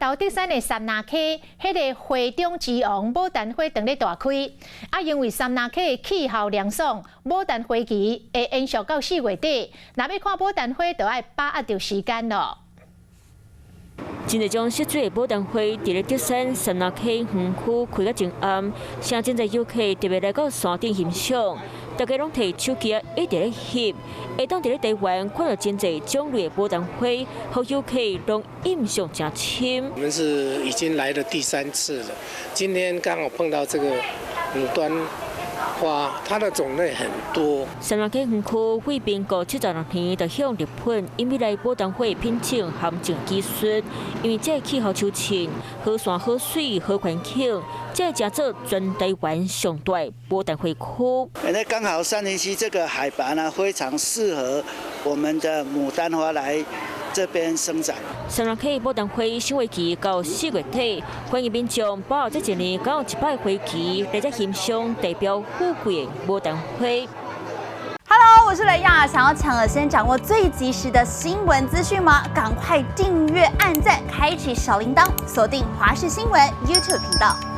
头德山的三那溪，迄个花中之王牡丹花正咧大开。因为三那溪的气候凉爽，牡丹花期会延续到4月底。若要看牡丹花，就要把握着时间咯。 真侪种湿水的牡丹花，伫咧德山三那溪园区开到真暗，城真侪游客特别来到山顶欣赏，大家拢摕手机一直咧翕，会当伫咧台湾看到真侪种类的牡丹花，互游客拢印象真深。我们是已经来了第3次了，今天刚好碰到这个牡丹花，它的种类很多。三那溪园区为民国76年就向日本引入来牡丹花的品种含种技术，因为这气候秋晴，好山好水好环境，这加做全台湾上大的牡丹花区。那刚好杉林溪这个海拔呢，非常适合我们的牡丹花来这边生长。三那溪牡丹花赏花期到4月底，欢迎民众把握这一年刚好100花期来这欣赏代表富贵的牡丹花。Hello， 我是雷亚，想要抢而先掌握最及时的新闻资讯吗？赶快订阅、按赞、开启小铃铛，锁定华视新闻 YouTube 频道。